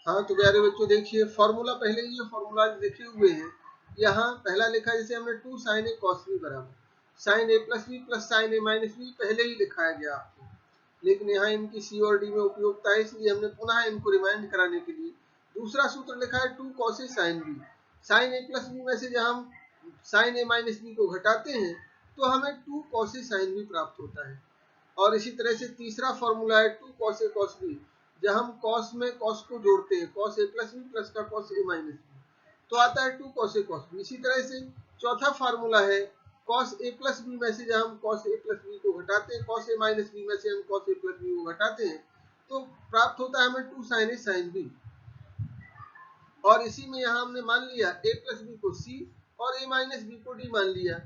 हाँ तो प्यारे बच्चों देखिए फॉर्मूला पहले ये फॉर्मूला लिखे हुए हैं। यहाँ पहला लिखा जैसे हमने 2 sin a cos b बराबर sin a plus B plus sin a minus B पहले ही लिखाया गया आपको, लेकिन यहाँ इनकी सी और डी में उपयोगिता है इसलिए हमने पुनः इनको रिमाइंड कराने के लिए दूसरा सूत्र लिखा है 2 cos a sin b। sin a plus B में से जब हम sin a माइनस बी को घटाते हैं तो हमें 2 cos a sin b प्राप्त होता है। और इसी तरह से तीसरा फॉर्मूला है 2 cos a cos b, जब हम cos में cos को जोड़ते हैं cos a plus B plus का cos a माइनस बी तो आता है 2 cos a cos b। इसी तरह से चौथा फार्मूला है cos a प्लस बी में से जब हम cos a प्लस बी को घटाते हैं cos a माइनस बी में से हम cos a प्लस बी को घटाते हैं तो प्राप्त होता है हमें 2 sin a sin b। और इसी में यहाँ हमने मान लिया a प्लस बी को c और a माइनस बी को d मान लिया,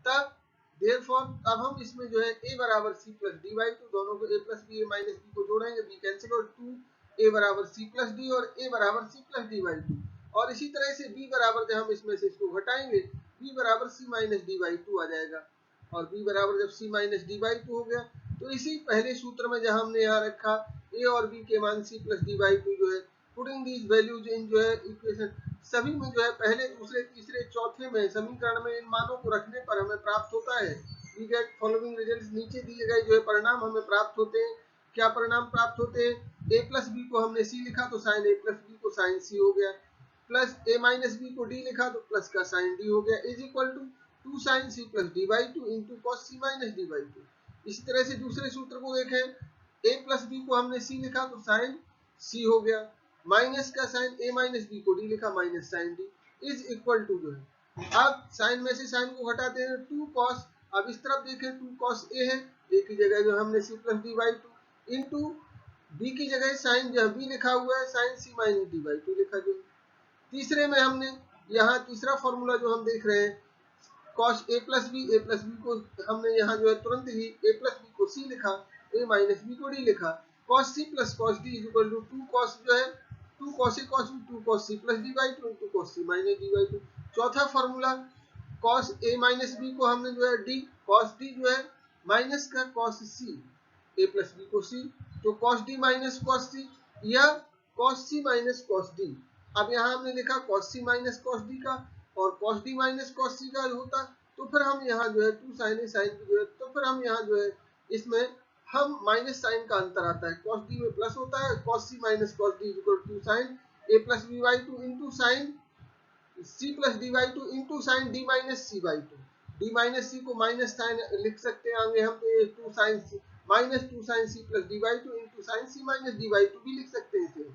तब देयरफॉर अब हम इसमें जो है a बराबर c plus D by two, दोनों को a plus B a minus B को जोड़ेंगे b कैंसिल और 2 a बराबर c प्लस डी और a बराबर c plus D by two. और इसी तरह से b बराबर जब हम इसमें से इसको घटाएंगे b बराबर c minus D by two आ जाएगा। और b बराबर जब c minus D by two हो गया तो इसी पहले सूत्र में जहां हमने यहाँ रखा a और b के मान c plus D by to जो है पुटिंग दीज वैल्यूज इन जो है इक्वेशन सभी में जो है पहले दूसरे तीसरे चौथे में समीकरण में इन मानों को रखने पर हमें प्राप्त होता है वी गेट फॉलोइंग रिजल्ट्स। नीचे दिए गए जो है परिणाम हमें प्राप्त होते हैं। क्या परिणाम प्राप्त होते हैं? a प्लस बी को हमने c लिखा तो साइन a प्लस बी को साइन c हो गया, प्लस a माइनस बी को d लिखा तो प्लस का साइन d हो गया is equal to 2 sin c plus D by two into cos c minus D by two. इसी तरह से दूसरे सूत्र को देखें a प्लस बी को हमने c लिखा तो साइन c हो गया, माइनस का साइन a माइनस बी को d लिखा minus sine d is equal to जो है अब साइन में से साइन को घटाते हैं 2 cos, अब इस तरफ देखें 2 cos a है, a की जगह जो हमने c plus D by two into b की जगह साइन जो b लिखा हुआ है sine c minus D by two लिखा। जो तीसरे में हमने यहाँ तीसरा फॉर्मूला जो हम देख रहे हैं cos a प्लस बी को हमने यहाँ जो है तुरंत ही a प्लस बी को c लिखा a माइनस बी को d लिखा cos c plus cos d is equal to 2 cos जो है 2 cos a cos b 2 cos c plus D by two into cos c minus D by two. चौथा formula cos a minus B को हमने जो है d cos d जो है minus का cos c a plus B को c तो cos d minus cos c या cos c minus cos d। अब यहाँ हमने लिखा cos c minus cos d का और cos d minus cos c का होता तो फिर हम यहाँ जो है 2 sin a sin b जो है तो फिर हम यहाँ जो है इसमें हम माइनस साइन का अंतर आता है cos d में प्लस होता है cos c minus cos d equal to sin a plus b by two into sin c plus d by two into sin d minus c by two. d minus c को minus sine लिख सकते हैं आगे हम तो 2 sin c minus 2 sin c plus d by two into sin c minus d by two भी लिख सकते हैं इसे।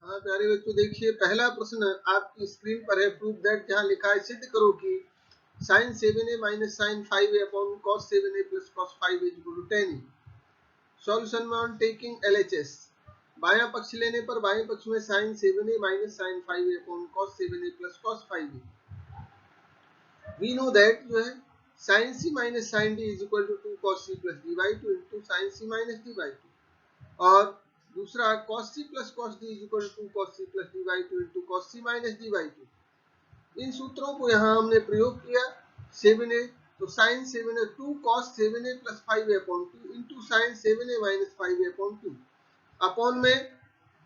हाँ प्यारे बच्चों देखिए पहला प्रश्न आपकी स्क्रीन पर है प्रूव दैट, जहाँ लिखा है सिद्ध करो कि sin 7a minus sin 5a upon cos 7a plus cos 5a equal to 10a। Solution में ऑन टेकिंग LHS बायां पक्ष लेने पर बाएं पक्ष में sin 7a minus sin 5a upon cos 7a plus cos 5a। We know that जो है sin c minus sin d is equal to 2 cos c plus d by two into sin c minus d by two. और दूसरा cos c plus cos d is equal to cos c plus d by two into cos c minus d by two. इन सूत्रों को यहाँ हमने प्रयोग किया 7a तो sin 7a 2 cos 7a plus 5a upon 2 into sin 7a minus 5a upon 2 upon में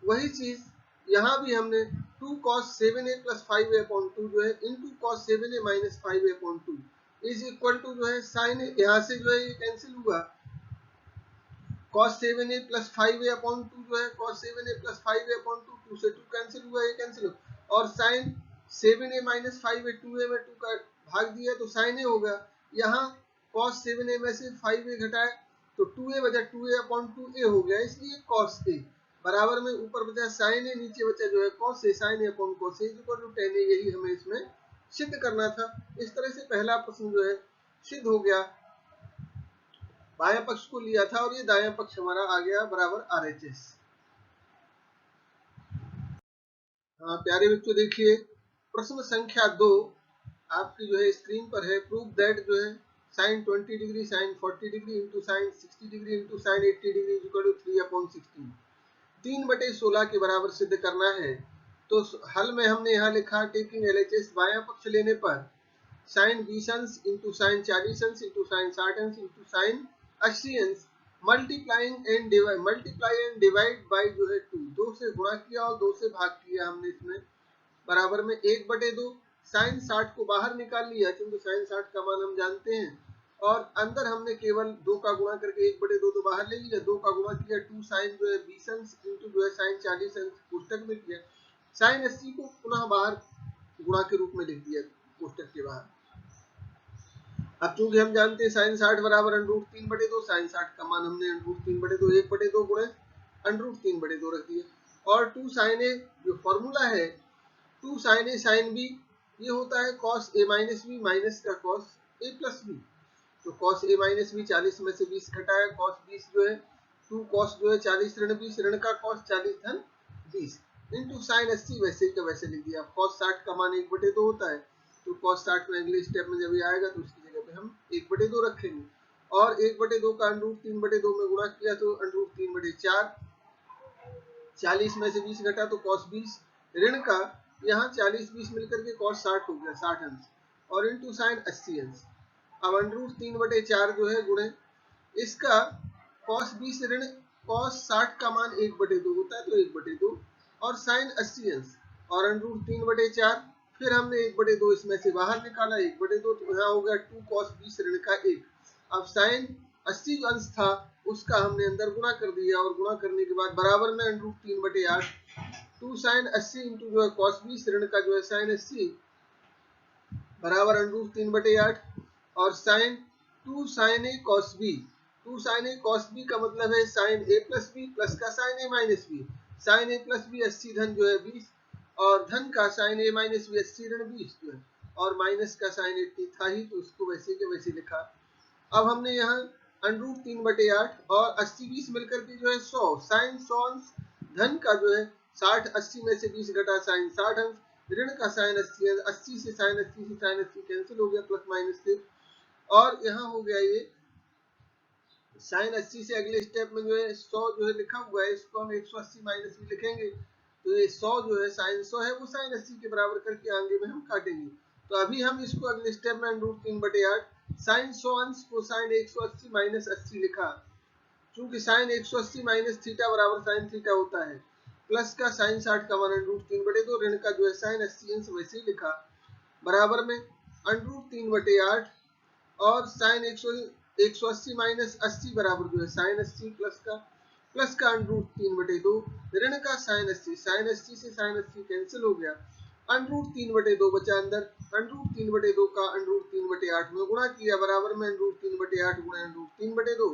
वही चीज यहाँ भी हमने 2 cos 7a plus 5a upon 2 जो है into cos 7a minus 5a upon 2 is equal to जो है sin यहाँ से जो है ये कैंसिल हुआ cos 7a plus 5a upon 2 जो है cos 7a plus 5a upon 2 2 से 2 कैंसिल हुआ ये कैंसिल हुआ और sin 7a minus 5a 2a में 2 का भाग दिया तो sin a हो गया। यहाँ cos 7a में से 5a घटाए तो 2a बचा 2a अपॉन 2a हो गया इसलिए cos a बराबर में ऊपर बचा sin a नीचे बचा जो है cos a sin a upon cos a equal to 10a। यही हमें इसमें सिद्ध करना था। इस तरह से पहला प्रश्न जो है सिद्ध हो गया, बाएं पक्ष को लिया था और ये दायां पक्ष हमारा आ गया बराबर RHS। हाँ प्यारे बच्चों देखिए प्रश्न संख्या 2 आपकी जो है स्क्रीन पर है प्रूव दैट जो है sin 20 degree sin 40 degree into sin 60 degree into sin 80 degree equal to 3/16 3/16 के बराबर सिद्ध करना है। तो हल में हमने यहाँ लिखा टेकिंग LHS बायां पक्ष लेने पर sin 20 अंश इंटू sin 40 अंश इंटू sin 60 अंश इंटू sin 80 अंश मल्टीप्लाई एंड डिवाइड बाई जो है 2, 2 से गुणा किया और 2 से भाग किया हमने इसमें, बराबर में 1/2। साइन 60 को बाहर निकाल लिया क्योंकि साइन 60 का मान हम जानते हैं, और अंदर हमने केवल 2 का गुणा करके 1/2 तो बाहर ले लिया, 2 का गुणा किया 2 साइन जो है 20 अंश इंटू जो है साइन 40 अंश कोष्टक में किया, साइन 80 को पुनः बाहर गुणा के रूप में लिख दिया कोष्टक के बाहर। अब चूंकि हम जानते हैं साइन 60 बराबर √3/2, साइन 60 का मान हमने √3/2 1/2 गुणे √3/2 रख दिया, और 2 साइन ए जो फॉर्मूला है 2 साइन ए साइन बी, ये होता है cos A minus B minus का कॉस ए प्लस बी। तो कॉस ए माइनस बी 40 में से 20 घटाया, कॉस 20 जो है 2 कॉस जो है 40 ऋण 20 ऋण का कॉस 40 धन 20 इंटू साइन 80 वैसे का वैसे लिख दिया। कॉस 60 का मान 1/2 होता है, तो कॉस 60 में अगले स्टेप में जब ये आएगा तो उसकी जगह पे हम 1/2 रखेंगे, और 1/2 का √3/2 में गुणा किया तो √3/4, 40 में से 20 घटा तो कॉस 20 ऋण का यहाँ 40-20 मिलकर के कॉस 60 हो गया 60 अंश, और इंटू साइन 80 अंश। अब √3/4 जो है गुणे इसका कॉस 20 ऋण कॉस 60 का मान 1/2 होता है तो 1/2 और साइन 80 अंश और √3/4, फिर हमने 1/2 इसमें से बाहर निकाला 1/2, तो यहाँ हो गया 2 कॉस 20 ऋण का 1। अब साइन 80 अंश था उसका हमने अंदर गुणा कर दिया, और गुणा करने के बाद बराबर में √3/8 2 साइन 80 इंटू जो है कॉस 20 ऋण का जो है साइन 80 बराबर √3/8 और साइन 2 साइन ए कॉस बी। 2 साइन ए कॉस बी का मतलब है साइन ए प्लस बी प्लस का साइन ए माइनस बी, साइन ए प्लस बी 80 धन जो है 20 और धन का साइन ए माइनस बी 80 ऋण 20 जो है, और माइनस का साइन 80 था ही तो उसको वैसे के वैसे लिखा। अब हमने यहाँ √3/8 और 80-20 मिलकर के जो है 100 साइन 100 अंश धन का जो है 60 80 में से 20 घटा साइन 60 अंश ऋण का साइन 80 अंश, 80 से साइन 80 कैंसिल हो गया प्लस माइनस से, और यहाँ हो गया ये साइन 80 से अगले स्टेप में जो है 100 जो है लिखा हुआ है इसको हम 180 माइनस भी लिखेंगे, तो ये 100 जो है साइन 100 है वो साइन 80 के बराबर करके आगे में हम काटेंगे। तो अभी हम इसको अगले स्टेप में √3/8 साइन 100 अंश को साइन 180 माइनस 80 लिखा, चूंकि साइन 180 माइनस थीटा बराबर साइन थीटा होता है, प्लस का साइन 60 का मान √3/2 ऋण का जो है साइन 80 अंश वैसे ही लिखा, बराबर में √3/8 और साइन 180 माइनस 80 बराबर जो है साइन 80 प्लस का √3/2 ऋण का साइन 80, साइन 80 से साइन 80 कैंसिल हो गया, √3/2 बचा अंदर, √3/2 का √3/8 में गुणा किया, बराबर में √3/8 गुणा √3/2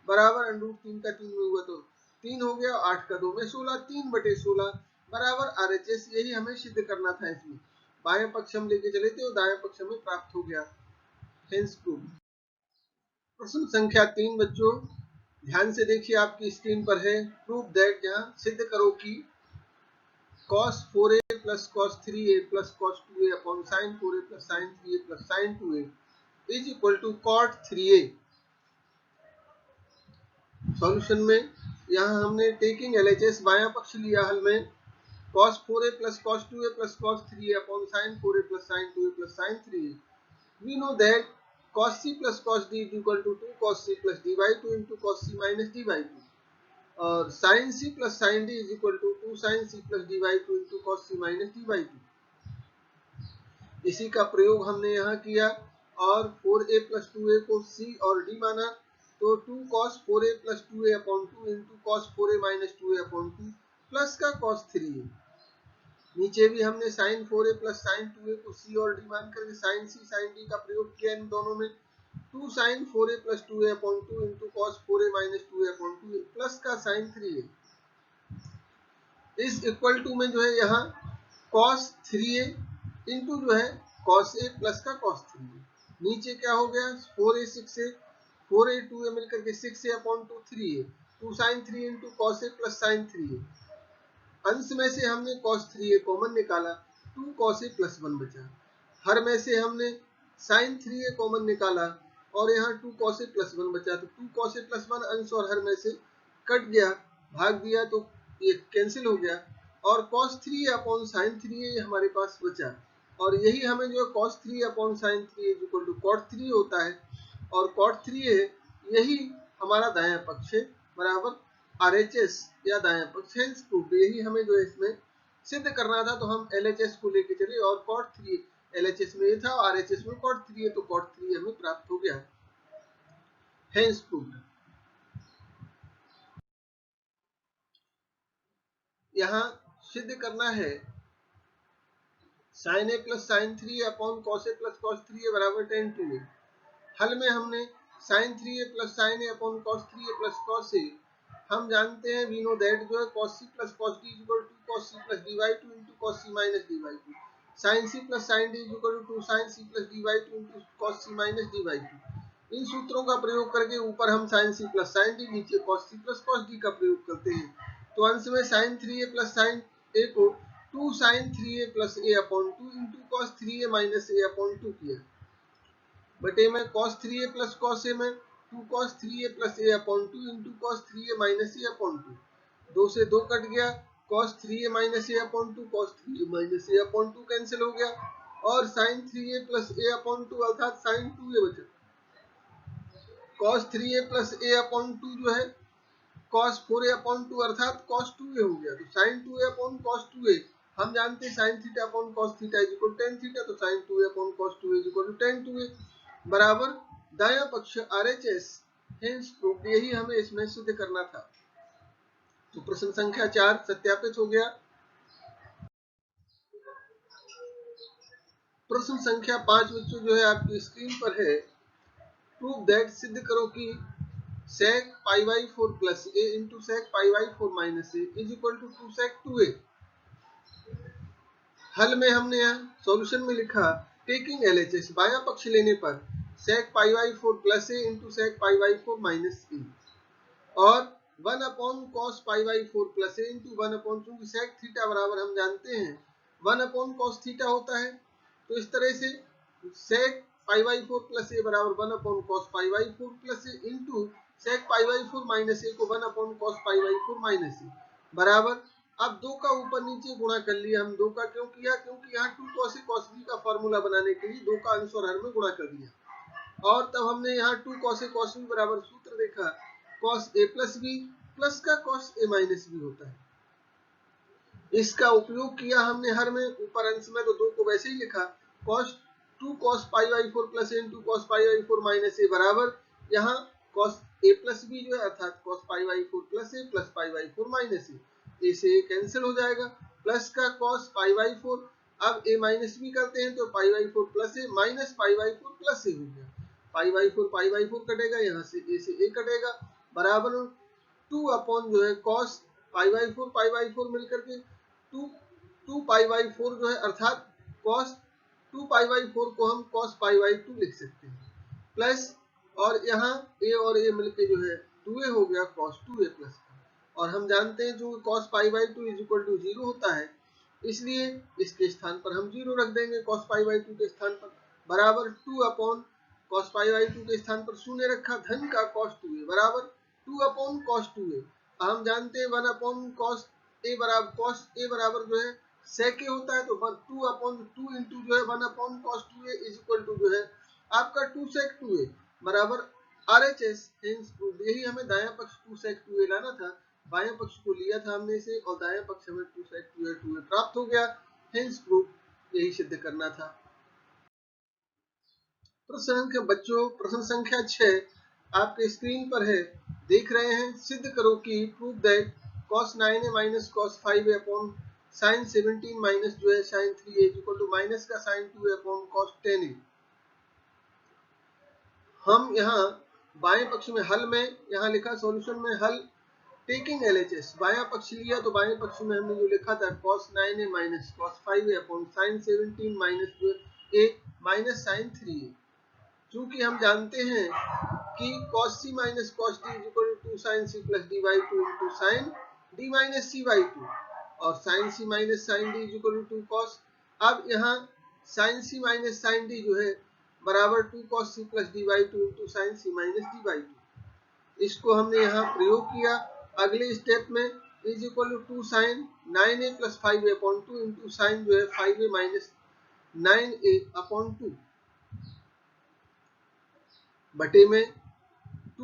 बराबर √3 का 3 में हुआ तो 3 हो गया, 8 का 2 में 16, 3/16 बराबर RHS। यही हमें सिद्ध करना था इसमें, बाएं पक्ष हम लेके चले थे और दाएं पक्ष हमें प्राप्त हो गया। Hence proof. प्रश्न संख्या 3 बच्चों ध्यान से देखिए, आपकी स्क्रीन पर है, प्रूव दैट, यहाँ सिद्ध करो कि cos 4a plus cos 3a plus cos 2a upon sin 4a plus sin 3a plus sin 2a is equal to cot 3a। Solution में यहाँ हमने टेकिंग LHS बायां पक्ष लिया हल में, cos 4a plus cos 2a plus cos 3a upon sin 4a plus sin 2a plus sin 3a। We know that cos c plus cos d is equal to 2 cos c plus d by 2 into cos c minus d by 2, और sin c plus sin d is equal to 2 sin c plus d by 2 into cos c minus d by 2। इसी का प्रयोग हमने यहाँ किया, और 4a plus 2a को c और d माना, तो 2 cos 4a plus 2a upon 2 into cos 4a minus 2a upon 2 plus का cos 3a। नीचे भी हमने sin 4a plus sin 2a को c और d मान करके sin c sin d का प्रयोग किया इन दोनों में, 2 sin 4a plus 2a upon 2 into cos 4a minus 2a upon 2 plus का sin 3a इस इक्वल टू में जो है यहाँ cos 3a इंटू जो है cos a प्लस का cos 3a। नीचे क्या हो गया 4a 6a 4a 2a मिलकर के 6a upon 2 3a, 2 sin 3 into cos a plus sin 3a। अंश में से हमने cos 3a कॉमन निकाला, 2 cos a प्लस 1 बचा। हर में से हमने sin 3a कॉमन निकाला और यहाँ 2 cos a प्लस 1 बचा, तो 2 cos a प्लस 1 अंश और हर में से कट गया, भाग दिया तो ये कैंसिल हो गया, और cos 3a upon sin 3a हमारे पास बचा, और यही हमें जो cos 3a upon sin 3a equal to cot 3 होता है, और cot 3a यही हमारा दायां पक्ष है बराबर RHS या दायां पक्ष है प्रूफ। यही हमें जो है इसमें सिद्ध करना था, तो हम LHS को लेके चले और cot 3 LHS में ये था और RHS में cot 3 है, तो cot 3 हमें प्राप्त हो गया, हेंस प्रूफ। यहाँ सिद्ध करना है sin a plus sign 3 upon cos a plus cos 3 बराबर tan 2a। हल में हमने sin 3a plus sin a upon cos 3a plus cos a, हम जानते हैं वी नो दैट जो है cos c plus cos d equal to cos c plus dy 2 into cos c minus dy 2, sin c plus sin d equal to sin c plus dy 2 into cos c minus dy 2। इन सूत्रों का प्रयोग करके ऊपर हम sin c plus sin d, नीचे cos c plus cos d का प्रयोग करते हैं, तो अंश में sin 3a plus sin a को 2 sin 3a plus a upon 2 into cos 3a minus a upon 2 किया, बटे में cos 3a plus cos a में 2 cos 3a plus a upon 2 into cos 3a minus a upon 2, 2 से 2 cut गया, cos 3a minus a upon 2 cos 3a minus a upon 2 cancel हो गया, और sin 3a plus a upon 2 अर्थात sin 2a बचा, cos 3a plus a upon 2 जो है cos 4a upon 2 अर्थात cos 2a हो गया, तो sin 2a upon cos 2a, हम जानते हैं sin theta upon cos theta is equal to tan theta, तो sin 2a upon cos 2a is equal to tan 2a बराबर दायां पक्ष RHS, हेंस प्रूफ। यही हमें इसमें सिद्ध करना था। तो प्रश्न संख्या 4 सत्यापित हो गया। प्रश्न संख्या 5 बच्चों जो है आपकी स्क्रीन पर है, प्रूफ दैट, सिद्ध करो कि sec pi by 4 plus a into sec pi by 4 minus a is equal to 2 sec 2a। हल में हमने यहाँ सॉल्यूशन में लिखा टेकिंग LHS, बायां पक्ष लेने पर sec pi by 4 plus a into sec pi by 4 minus a और 1 upon cos pi by 4 plus a into 1 upon, चूंकि sec थीटा बराबर हम जानते हैं 1 अपॉन cos थीटा होता है, तो इस तरह से sec pi by 4 plus a बराबर 1 upon cos pi by 4 plus a into sec pi by 4 minus a को 1 upon cos pi by 4 minus a बराबर, अब 2 का ऊपर नीचे गुणा कर लिया। हम 2 का क्यों किया, क्योंकि यहाँ 2 cos a cos b का फॉर्मूला बनाने के लिए 2 का अंश और हर में गुणा कर दिया, और तब हमने यहाँ 2 cos a cos b बराबर सूत्र देखा cos a plus b plus का cos a माइनस b होता है, इसका उपयोग किया हमने हर में, ऊपर अंश में तो 2 को वैसे ही लिखा cos 2 cos pi by 4 plus a into cos pi by 4 minus a बराबर, यहाँ cos a प्लस b जो है अर्थात cos pi by 4 plus a plus pi by 4 minus a से कैंसिल हो जाएगा, प्लस का cos पाई बाई 4, अब a माइनस b करते हैं तो पाई by 4 plus a minus pi by 4 plus a हो गया, पाई बाई 4 कटेगा, यहाँ से a कटेगा बराबर 2 अपॉन जो है cos पाई बाई 4 मिलकर के 2 पाई बाई 4 जो है अर्थात cos 2 पाई बाई 4 को हम cos पाई बाई 2 लिख सकते हैं, प्लस और यहाँ a और a मिलके जो है 2a हो गया cos 2a प्लस, और हम जानते हैं जो cos pi by 2 is equal to 0 होता है, इसलिए इसके स्थान पर हम 0 रख देंगे cos पाई बाई 2 के स्थान पर, बराबर 2 अपॉन cos पाई बाई 2 के स्थान पर शून्य रखा, धन का cos 2a बराबर 2 अपॉन cos 2a। हम जानते हैं 1 अपॉन cos a बराबर जो है sec a होता है, तो 2 अपॉन 2 इंटू जो है 1 upon cos 2a is equal to जो है आपका 2 sec 2a बराबर RHS, हेंस प्रूफ। यही हमें दायां पक्ष 2 sec 2a लाना था, बायां पक्ष को लिया था हमने इसे, और दायां पक्ष हमें 2 sec 2a प्राप्त हो गया, हेंस प्रूफ। यही सिद्ध करना था। प्रश्न संख्या 6 आपके स्क्रीन पर है, देख रहे हैं, सिद्ध करो कि prove that cos 9a minus cos 5a upon sin 17 minus जो है sin 3a equal to minus का sin 2a upon cos 10a। हम यहाँ बाएं पक्ष में हल में यहाँ लिखा सॉल्यूशन में हल टेकिंग LHS, बायां पक्ष लिया तो बाएं पक्ष में हमने जो लिखा था cos 9a minus cos 5a upon sin 17 minus जो a माइनस sin 3a, चूंकि हम जानते हैं कि cos c minus cos d is equal to sin c plus d by 2 into sin d minus c by 2, और sin c minus sin d is equal to cos, अब यहाँ sin c minus sin d जो है बराबर 2 cos c plus d by 2 into sin c minus d by 2, इसको हमने यहाँ प्रयोग किया। अगले स्टेप में is equal to sin 9a plus 5a upon 2 into sin जो है 5a माइनस 9a अपॉन 2 बटे में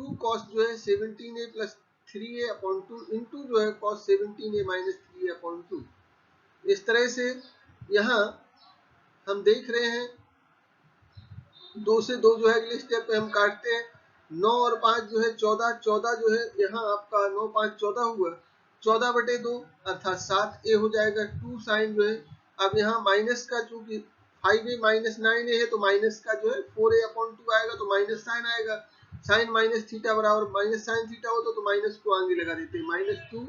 2 कॉस जो है 17a plus 3a upon 2 into जो है cos 17a minus 3a upon 2। इस तरह से यहाँ हम देख रहे हैं 2 से 2 जो है अगले स्टेप पे हम काटते हैं। 9 और 5 जो है 14, 14 जो है यहाँ आपका 9 5 14 हुआ, 14/2 अर्थात 7a हो जाएगा। 2 साइन जो है अब यहाँ माइनस का, चूंकि 5a माइनस 9a है तो माइनस का जो है 4a अपॉन 2 आएगा, तो माइनस साइन आएगा। साइन माइनस थीटा बराबर माइनस साइन थीटा हो तो माइनस को आगे लगा देते हैं, -2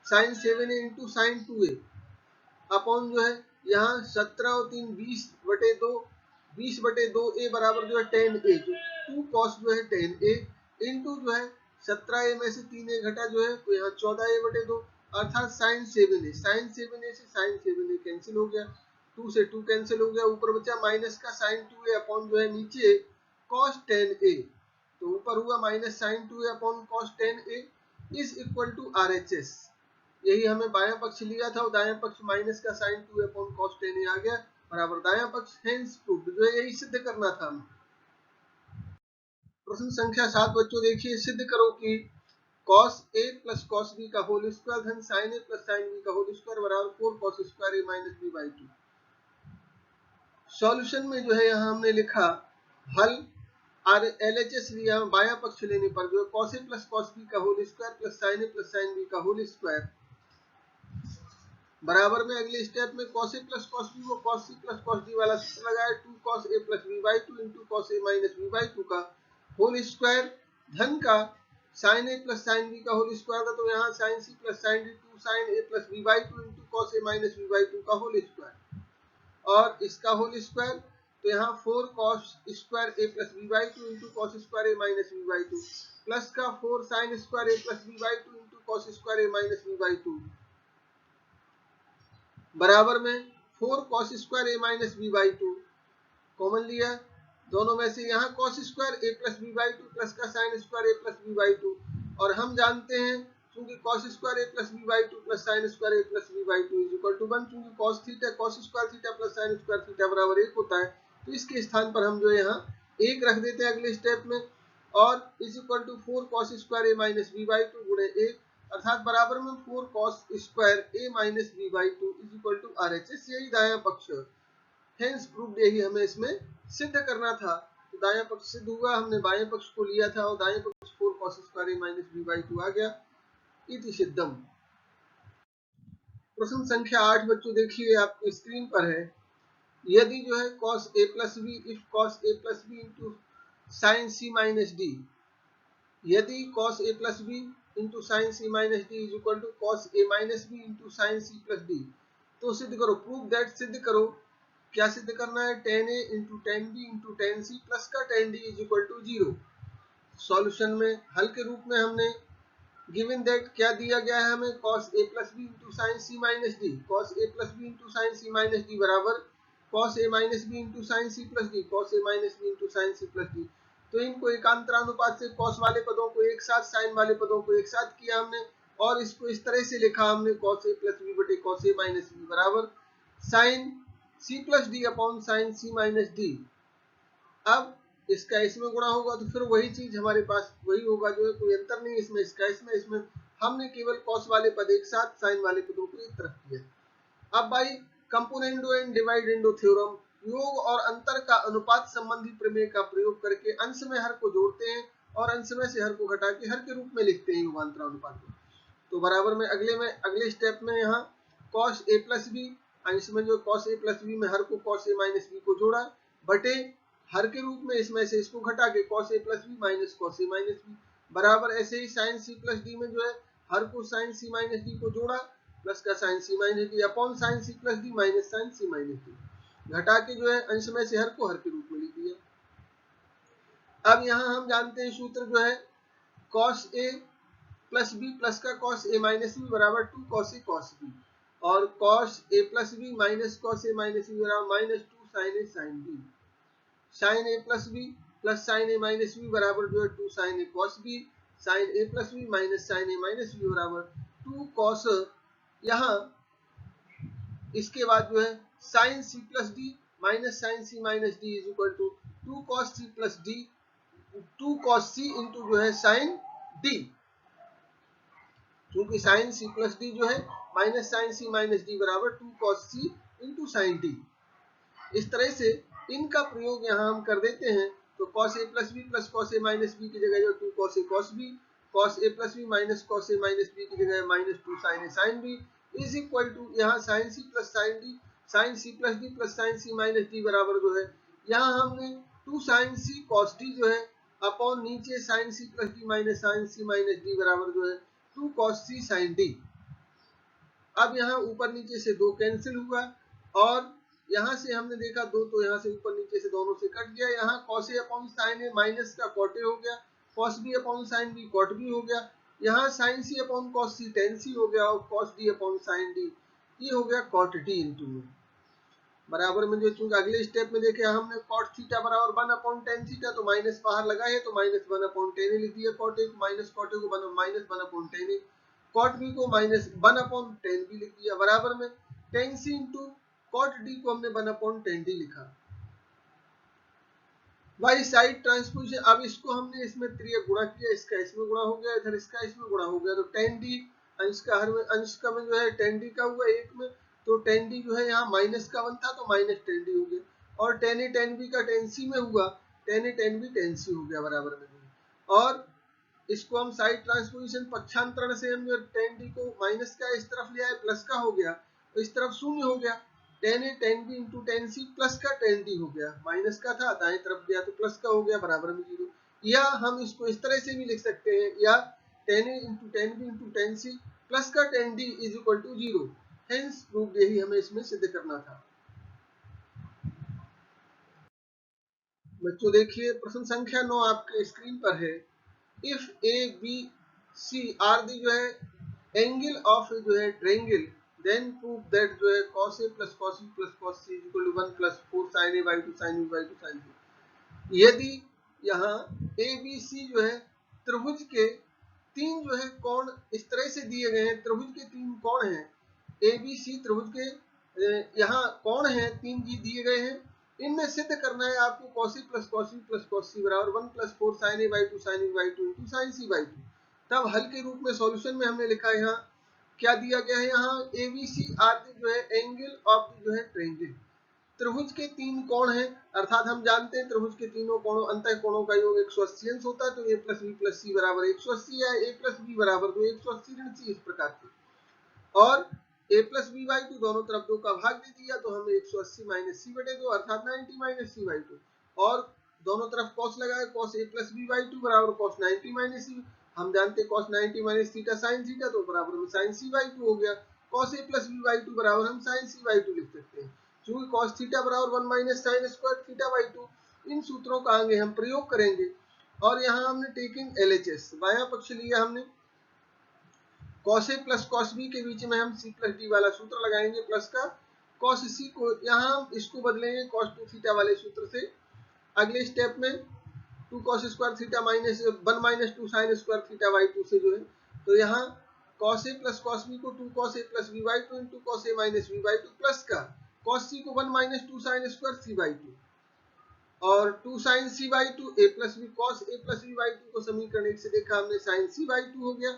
sign 7a into sine 2a upon जो है यहाँ 17 और 3 20/2, 20/2a बराबर जो है 10a, जो 2 कॉस जो है 10a इंटू जो है 17a में से 3a घटा जो है तो यहाँ 14a/2 अर्थात साइन 7a। साइन 7a से साइन 7a कैंसिल हो गया, 2 से 2 कैंसिल हो गया, ऊपर बचा माइनस का साइन 2a अपॉन जो है नीचे कॉस 10a, तो ऊपर हुआ minus sine 2a upon cos 10a is equal to RHS। यही हमें बायां पक्ष लिया था और दायां पक्ष माइनस का sign 2a upon cos 10a आ गया बराबर दायां पक्ष, हेंस प्रूव्ड, जो है यही सिद्ध करना था हमें। प्रश्न संख्या 7 बच्चों देखिए, सिद्ध करो कि cos a plus cos b का होल स्क्वायर धन sin a plus sin b का होल स्क्वायर बराबर 4 cos square a minus b by 2। Solution में जो है यहाँ हमने लिखा हल LHS लिया, बायां पक्ष लेने पर जो है cos a plus cos b का whole square plus sin a plus sin b का होल स्क्वायर बराबर में अगले स्टेप में cos a plus cos b को cos c plus cos d वाला सूत्र लगाया, 2 cos a plus b by 2 into cos a minus b by 2 का होल स्क्वायर धन का sin a plus sin b का होल स्क्वायर था, तो यहाँ sin c plus sin d 2 sin a plus b by 2 into cos a minus b by 2 का whole square और इसका होल स्क्वायर, तो यहाँ 4 cos square a plus b by 2 into cos square a minus b by 2 plus का 4 sin square a plus b by 2 into cos square a minus b by 2 बराबर में 4 cos square a minus b by 2 common लिया दोनों में से, यहाँ cos square a plus b by 2 plus का sin square a plus b by 2 और हम जानते हैं चूंकि cos square a plus b by 2 plus sin square a plus b by 2 is equal to 1, चूंकि cos theta cos square theta plus sin square theta बराबर 1 होता है, तो इसके स्थान पर हम जो है यहाँ 1 रख देते हैं अगले स्टेप में और is equal to 4 cos square a minus b by 2 गुणे 1 अर्थात बराबर में 4 cos square a minus b by 2 is equal to RHS, यही दायां पक्ष हेंस प्रूव्ड, यही हमें इसमें सिद्ध करना था। तो दायां पक्ष सिद्ध हुआ, हमने बाएं पक्ष को लिया था और दाएं पक्ष 4 cos square a minus b by 2 आ गया, इति सिद्धम। प्रश्न संख्या 8 बच्चों देखिए आपकी स्क्रीन पर है, यदि जो है cos a plus b if cos a plus b into sine c minus d, यदि cos a plus b into sine c minus d is equal to cos a minus b into sine c plus d, तो सिद्ध करो, prove that, सिद्ध करो, क्या सिद्ध करना है, tan a into tan b into tan c plus का tan d is equal to 0। Solution में हल के रूप में हमने गिवन दैट क्या दिया गया है हमें, cos a plus b into sine c minus d, cos a plus b into sine c minus d बराबर cos a minus b into sine c plus d, cos a minus b into sine c plus d। तो इनको एकांतरानुपात से cos वाले पदों को एक साथ, sin वाले पदों को एक साथ किया हमने और इसको इस तरह से लिखा हमने cos a प्लस b बटे cos a माइनस b बराबर sin c plus d upon sin c minus d। अब इसका इसमें गुणा होगा तो फिर वही चीज हमारे पास वही होगा, जो है कोई अंतर नहीं इसमें, इसमें हमने केवल cos वाले पद एक साथ, sin वाले पदों को एक तरफ किया। अब भाई कंपोनेंडो एंड डिवाइडेंडो थ्योरम, योग और अंतर का अनुपात संबंधी प्रमेय का प्रयोग करके अंश में हर को जोड़ते हैं और अंश में से हर को घटा के हर के रूप में लिखते हैं योगांतर अनुपात को। तो बराबर में अगले स्टेप में यहाँ cos a प्लस b, अंश में जो cos a प्लस b में हर को cos a माइनस b को जोड़ा बटे हर के रूप में इसमें से इसको घटा के cos a plus b minus cos a minus b बराबर ऐसे ही sin c प्लस d में जो है हर को sin c माइनस d को जोड़ा प्लस का sin c minus d upon sin c plus d minus sin c minus d घटा के जो है अंश में से हर को हर के रूप में लिख दिया। अब यहाँ हम जानते हैं सूत्र जो है cos a plus b plus का cos a माइनस b बराबर 2 cos a cos b और cos a plus b minus cos a minus b बराबर minus 2 sin a sin b, sin a plus b plus sin a minus b बराबर जो है 2 sin a cos b, sin a plus b minus sin a minus b बराबर 2 cos, यहाँ इसके बाद जो है sin c plus d minus sin c minus d is equal to 2 cos c plus d 2 cos c into जो है sine d, क्योंकि sine c plus D जो है minus sine c minus D बराबर 2 cos c into sine D. इस तरह से इनका प्रयोग यहाँ हम कर देते हैं, तो cos a plus B plus cos a minus B की जगह जो 2 cos a cos b, cos a plus B minus cos a minus B की जगह minus 2 sin a sin b is equal to यहाँ sin c plus sin d, sin c plus d plus sin c minus d बराबर जो है यहाँ हमने 2 sin c cos d जो है अपॉन नीचे sin c plus d minus sin c minus d बराबर जो है 2 cos c sin d। अब यहाँ ऊपर नीचे से 2 कैंसिल हुआ और यहाँ से हमने देखा 2 तो यहाँ से ऊपर नीचे से दोनों से कट गया। यहाँ cos a upon sin a minus का cot a हो गया, cos b upon sin b cot b हो गया, यहाँ sin c upon cos c tan c हो गया और cos d upon sin d ये हो गया cot d इंटू में बराबर में जो, चूंकि अगले स्टेप में देखे हमने cot थीटा बराबर 1 अपॉन tan थीटा, तो माइनस बाहर लगा है तो माइनस 1 अपॉन tan a लिख दिया, cot a को माइनस cot a को minus 1 upon tan a, cot b को माइनस 1 अपॉन tan b लिख दिया बराबर में tan c into cot d को हमने 1 अपॉन tan d लिखा। भाई साइड ट्रांसपोजिशन, अब इसको हमने इसमें त्रिय गुणा किया, इसका इसमें गुणा हो गया, इधर इसका इसमें गुणा हो गया, तो tan d अंश का हर में अंश का में जो है tan d का हुआ एक में, तो tan d जो है यहाँ माइनस का 1 था तो माइनस tan d हो गया, और tan a tan b का tan c में हुआ, tan a tan b tan c हो गया बराबर में। और इसको हम साइड ट्रांसपोजिशन पक्षांतरण से हम जो tan d को माइनस का इस तरफ ले आए प्लस का हो गया, तो इस तरफ शून्य हो गया, tan a tan b into tan c plus का tan d हो गया, माइनस का था दाएं तरफ गया तो प्लस का हो गया बराबर में 0। या हम इसको इस तरह से भी लिख सकते हैं, या tan a into tan b into tan c plus का tan d is equal to 0। Hence proof यही हमें इसमें सिद्ध करना था। बच्चों देखिए प्रश्न संख्या 9 आपके स्क्रीन पर है। If A B C are the जो है एंगल ऑफ जो है ट्रायंगल, देन प्रूव दैट जो है cos a plus cos b plus cos c equal to 1 plus 4 sin a by 2 sin b by 2 sin c। यदि यहाँ ए B सी जो है त्रिभुज के तीन जो है कोण इस तरह से दिए गए हैं, त्रिभुज के तीन कोण हैं, ए बी सी त्रिभुज के यहाँ कोण हैं तीन जी दिए गए हैं, इनमें सिद्ध करना है आपको cos a plus cos b plus cos c बराबर 1 plus 4 sin a by 2 sin b by 2 into sin c by 2। तब हल के रूप में सॉल्यूशन में हमने लिखा है यहाँ क्या दिया गया है, यहाँ ए बी सी आर जो है एंगल ऑफ जो है ट्रायंगल, त्रिभुज के तीन कोण हैं, अर्थात हम जानते हैं त्रिभुज के तीनों कोणों अंतः कोणों का योग 180 अंश होता है, तो a plus b plus c बराबर 180 है, a प्लस b बराबर तो 180 ऋण c इस प्रकार से, और a प्लस बी बाई 2 दोनों तरफ 2 का भाग दे दिया तो हमें 180 माइनस सी बटे 2 अर्थात 90 माइनस सी बाई 2, और दोनों तरफ cos लगाए, cos a plus B by 2 बराबर cos 90 माइनस सी, हम जानते हैं cos 90 minus theta sin theta, तो बराबर में sin c बाई 2 हो गया, cos a plus B by 2 बराबर हम sin c बाई 2 लिख सकते हैं, क्योंकि cos थीटा बराबर 1 minus sin square theta by 2। इन सूत्रों का आगे हम प्रयोग करेंगे, और यहाँ हमने टेकिंग LHS बायां पक्ष लिया हमने, cos a plus cos b के बीच में हम c प्लस d वाला सूत्र लगाएंगे प्लस का, cos c को यहाँ हम इसको बदलेंगे cos 2 थीटा वाले सूत्र से, अगले स्टेप में 2 cos square theta minus 1 minus 2 sin square theta by 2 से जो है, तो यहाँ cos a plus cos b को 2 cos a plus b by 2 into cos a minus b by 2 plus का cos c को 1 minus 2 sin square c by 2 और 2 sin c by 2 a plus b cos a plus b by 2 को समीकरण 1 से देखा हमने sin c by 2 हो गया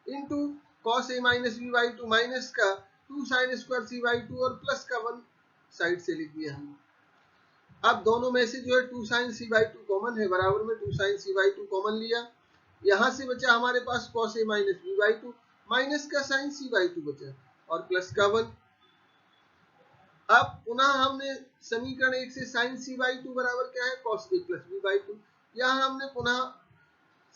into cos a minus b by 2 minus का 2 sin स्क्वायर c बाई 2 और प्लस का 1 साइड से लिख दिया हमने। अब दोनों में से जो है 2 sin c बाई 2 कॉमन है, बराबर में 2 sin c बाई 2 कॉमन लिया, यहाँ से बचा हमारे पास cos a minus b by 2 minus का sin c बाई 2 बचा और प्लस का 1। अब पुनः हमने समीकरण 1 से sin c बाई 2 बराबर क्या है cos a plus b by 2, यहाँ हमने पुनः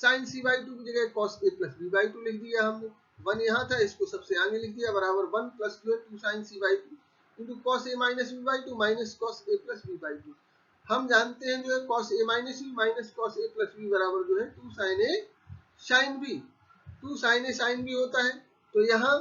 sin c बाई 2 की जगह cos a plus b by 2 लिख दिया हमने, 1 यहाँ था इसको सबसे आगे लिख दिया बराबर 1 प्लस जो है 2 sin c by 2 into cos a minus b by 2 minus cos a plus b by 2। हम जानते हैं जो है cos a minus b minus cos a plus b बराबर जो है 2 sin a sin b, 2 sin a sin b होता है, तो यहाँ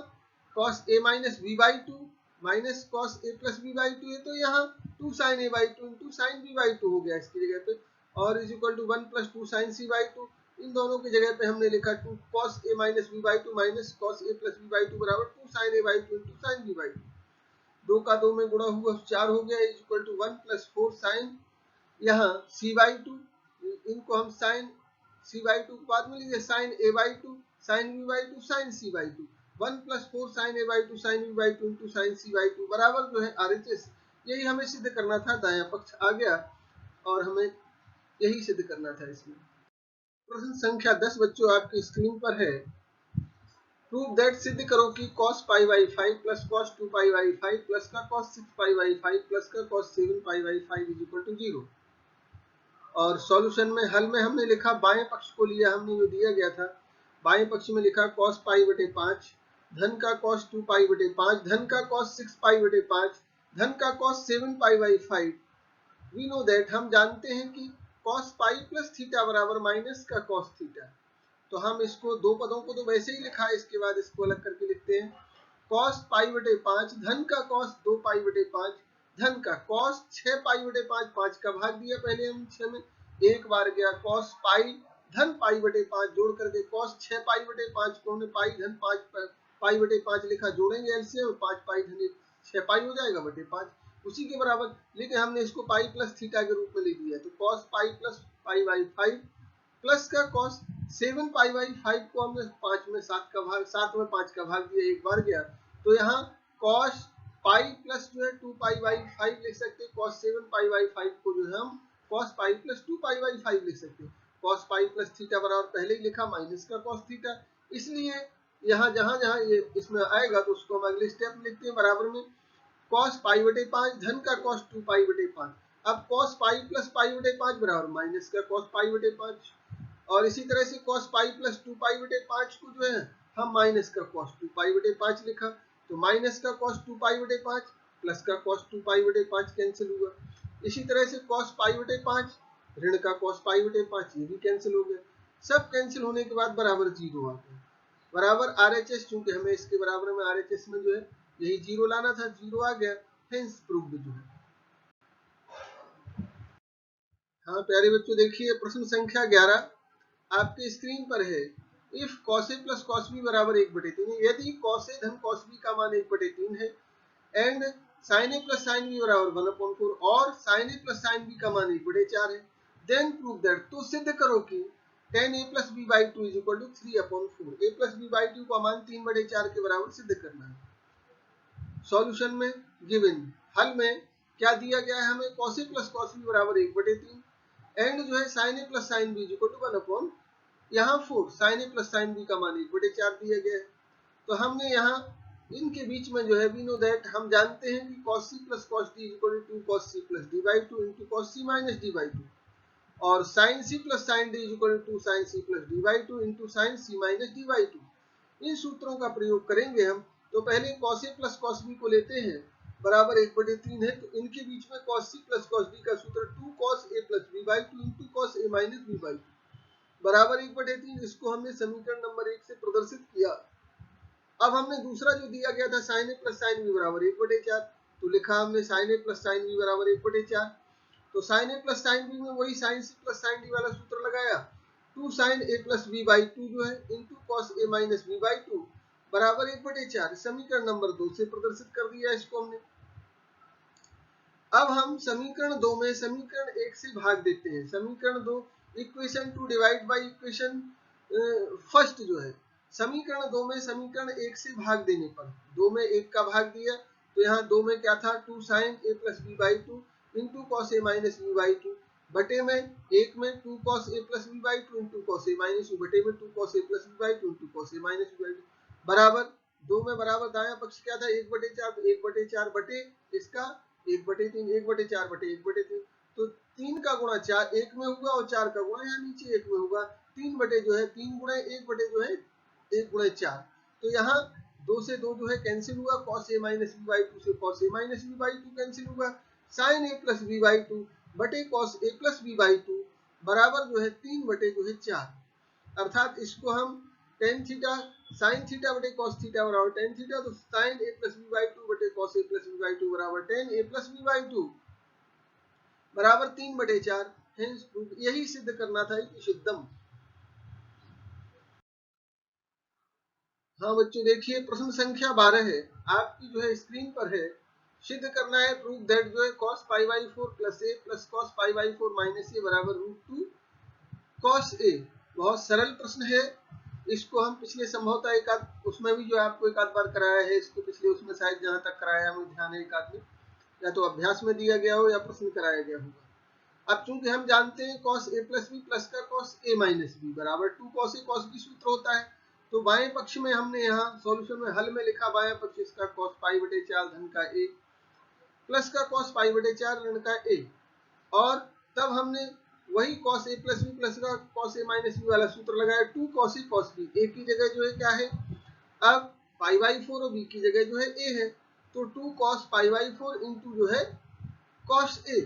cos a minus b by 2 minus cos a plus b by 2 है, तो यहाँ 2 sin a by 2 into sin b by 2 हो गया इसकी जगह पे, और is equal to 1 plus 2 sin c by 2, इन दोनों की जगह पे हमने लिखा 2 cos a minus b by 2 minus cos a plus b by 2 बराबर 2 sin a by 2 into sin b by 2, 2 का 2 में गुणा हुआ 4 हो गया is equal to 1 plus 4 sin यहाँ c बाई 2 इनको हम साइन c/2 बाद में लीजिए, sine a/2 sine b/2 sine c/2 1 + 4 sine a/2 sine b/2 into sine c/2 बराबर जो है RHS। यही हमें सिद्ध करना था, दायां पक्ष आ गया और हमें यही सिद्ध करना था इसमें। प्रश्न संख्या 10 बच्चों आपकी स्क्रीन पर है। प्रूव दैट, सिद्ध करो कि cos π/5 प्लस cos 2π/5 प्लस का cos 6π/5 प्लस का cos 7π/5 इज इक्वल टू 0। और सॉल्यूशन में हल में हमने लिखा, बाएं पक्ष को लिया हमने, जो दिया गया था बाएं पक्ष में लिखा cos π/5 धन का cos 2π/5 धन का cos 6π/5 धन का cos 7π/5। वी नो दैट, हम जानते हैं कि cos π प्लस थीटा बराबर माइनस का cos थीटा। तो हम इसको दो पदों को तो वैसे ही लिखा है, इसके बाद इसको अलग करके लिखते हैं। cos π/5 धन का cos 2π/5 धन का cos 6π/5, 5 का भाग दिया पहले हम 6 में, एक बार गया cos π धन π/5 जोड़ करके cos 6π/5 को हमने पाई धन 5π/5 लिखा, जोड़ेंगे एलसीएम 5π धन 6π हो जाएगा बटे 5, उसी के बराबर। लेकिन हमने इसको पाई प्लस थीटा के रूप में ले लिया, तो cos π प्लस π/5 प्लस का cos 7π/5 को हमने 5 में 7 का भाग, 7 में 5 का भाग दिया, एक बार गया। तो यहाँ cos π प्लस जो है 2π/5 लिख सकते हैं, cos 7π/5 को जो है हम cos π प्लस 2π/5 लिख सकते हैं। cos π प्लस थीटा बराबर पहले ही लिखा माइनस का cos थीटा, इसलिए यहाँ जहां जहां ये इसमें आएगा तो उसको हम अगले स्टेप में लिखते हैं, बराबर में cos π/5 धन का cos 2π/5। अब cos π प्लस π/5 बराबर माइनस का cos π/5, और इसी तरह से cos π प्लस 2π/5 को जो है हम माइनस का cos 2π/5 लिखा, तो माइनस का cos 2π/5 प्लस का cos 2π/5 कैंसिल हुआ। इसी तरह से cos π/5 ऋण का cos π/5 ये भी कैंसिल हो गया। सब कैंसिल होने के बाद बराबर 0 आ गया, बराबर RHS, चूंकि हमें इसके बराबर में RHS में जो है यही 0 लाना था, 0 आ गया, हेंस प्रूव्ड जो है। हाँ प्यारे बच्चों देखिए प्रश्न संख्या 11 आपके स्क्रीन पर है। If cos a plus cos b बराबर 1/3, यदि cos a धन cos b का मान 1/3 है, and sin a plus sin b बराबर 1/4 और sin a plus sin b का मान 1/4 है, देन प्रूव दैट, तो सिद्ध करो कि tan a plus b/2 is equal to 3/4। a plus b/2 का मान 3/4 के बराबर सिद्ध करना है। सॉल्यूशन में गिवन हल में क्या दिया गया है हमें, cos a plus cos b बराबर 1/3 एंड जो है sin a plus sin b is equal to 1/4, यहाँ 4 sin a plus sin b का मान 1/4 दिया गया है। तो हमने यहाँ इनके बीच में जो है वी नो दैट, हम जानते हैं कि cos c plus cos d equal to 2 cos c plus d/2 into cos c minus d/2, और sin c plus sin d equal to sin c plus d/2 into sin c minus d/2। इन सूत्रों का प्रयोग करेंगे हम। तो पहले cos a plus cos b को लेते हैं, बराबर 1/3 है, तो इनके बीच में cos c plus cos d का सूत्र 2 cos a plus b/2 into cos a minus b/2 बराबर 1/3। इसको हमने समीकरण नंबर 1 से प्रदर्शित किया। अब हमने दूसरा जो दिया गया था sin a plus sin b बराबर 1/4, तो लिखा हमने sin a plus sin b बराबर 1/4। तो sin a plus sin b में वही sin c plus sin d वाला सूत्र लगाया, 2 sin a प्लस b/2 जो है into cos a minus b/2 बराबर 1/4। समीकरण नंबर 2 से प्रदर्शित कर दिया इसको हमने। अब हम समीकरण 2 में समीकरण 1 से भाग देते हैं। समीकरण 2 equation 2 divide by equation first जो है, समीकरण 2 में समीकरण 1 से भाग देने पर 2 में 1 का भाग दिया, तो यहाँ 2 में क्या था 2 sin a plus b/2 into cos a minus b/2 बटे में 1 में 2 cos a plus b/2 into cos a minus b बटे में 2 cos a plus b/2 into cos a minus b/2 बराबर 2 में बराबर दायां पक्ष क्या था 1/4, तो 1/4 बटे इसका 1/3, 1/4 बटे 1/3, तो 3 का गुणा 4 1 में होगा और 4 का गुणा यहाँ नीचे 1 में होगा, 3 बटे जो है 3 गुणे 1 बटे जो है 1 गुणे 4। तो यहाँ 2 से 2 जो है कैंसिल हुआ, cos a माइनस b/2 से cos a minus b/2 cancel हुआ, sin a प्लस b/2 बटे cos a प्लस b/2 बराबर जो है 3 बटे जो है 4। अर्थात इसको हम tan थीटा sin थीटा बटे cos थीटा बराबर tan थीटा, तो sin a प्लस b/2 बटे cos a प्लस b/2 बराबर tan a प्लस b/2 बराबर 3/4। हेंस प्रूव, यही सिद्ध करना था कि सिद्धम। हाँ बच्चों देखिए प्रश्न संख्या 12 है आपकी जो है स्क्रीन पर है। सिद्ध करना है प्रूव दैट जो है cos π/4 plus a plus cos π/4 minus a बराबर √2 कॉस ए बहुत सरल प्रश्न है, इसको हम पिछले संभवतः एक आध उसमें भी जो है आपको एक आध बार कराया है, इसको पिछले उसमें शायद जहां तक कराया मुझे ध्यान है एक आध में, या तो अभ्यास में दिया गया हो या प्रश्न कराया गया होगा। अब चूंकि हम जानते हैं cos a plus B plus का cos a माइनस बी बराबर 2 cos a cos b सूत्र होता है, तो बाएं पक्ष में हमने यहाँ सॉल्यूशन में हल में लिखा बाएं पक्ष इसका cos पाई बटे 4 धन का a प्लस का cos पाई बटे 4 ऋण का a, और तब हमने वही cos a plus B plus का cos a माइनस बी वाला सूत्र लगाया 2 cos a cos b, a की जगह जो है क्या है अब पाई बाई 4 और b की जगह जो है a है, तो 2 cos पाई बाई 4 इंटू जो है cos a,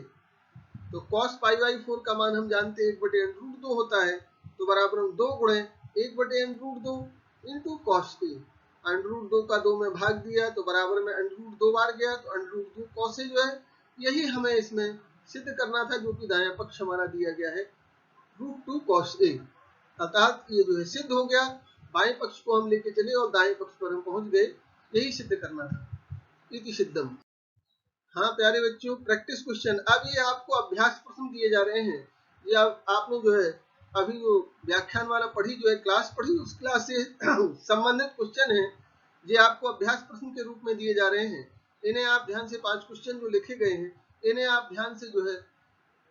तो cos पाई बाई 4 का मान हम जानते हैं 1 बटे अंडर रूट 2 होता है, तो बराबर हम 2 गुणे 1 बटे under root 2 into cos a, under root 2 का 2 में भाग दिया तो बराबर में अंडर रूट 2 बार गया, तो अंडर रूट 2 cos a जो है यही हमें इसमें सिद्ध करना था, जो कि दायां पक्ष हमारा दिया गया है √2 cos a, अर्थात ये जो है सिद्ध हो गया, बाएं पक्ष को हम लेके चले और दाएं पक्ष पर हम पहुंच गए, यही सिद्ध करना था, इति सिद्धम। हाँ प्यारे बच्चों, प्रैक्टिस क्वेश्चन, अब ये आपको अभ्यास प्रश्न दिए जा रहे हैं, ये आपने जो है अभी जो व्याख्यान वाला पढ़ी जो है क्लास पढ़ी, उस क्लास से संबंधित क्वेश्चन है, ये आपको अभ्यास प्रश्न के रूप में दिए जा रहे हैं। इन्हें आप ध्यान से 5 क्वेश्चन जो लिखे गए हैं, इन्हें आप ध्यान से जो है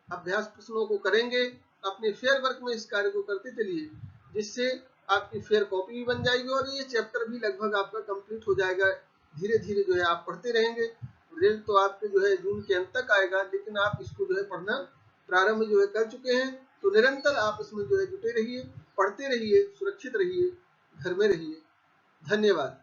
अभ्यास प्रश्नों को करेंगे, अपने फेयर वर्क में इस कार्य को करते चलिए, जिससे आपकी फेयर कॉपी भी बन जाएगी और ये चैप्टर भी लगभग आपका कंप्लीट हो जाएगा। धीरे धीरे जो है आप पढ़ते रहेंगे, रिजल्ट तो आपके जो है जून के अंत तक आएगा, लेकिन आप इसको जो है पढ़ना प्रारंभ जो है कर चुके हैं, तो निरंतर आप इसमें जो है जुटे रहिए, पढ़ते रहिए, सुरक्षित रहिए, घर में रहिए। धन्यवाद।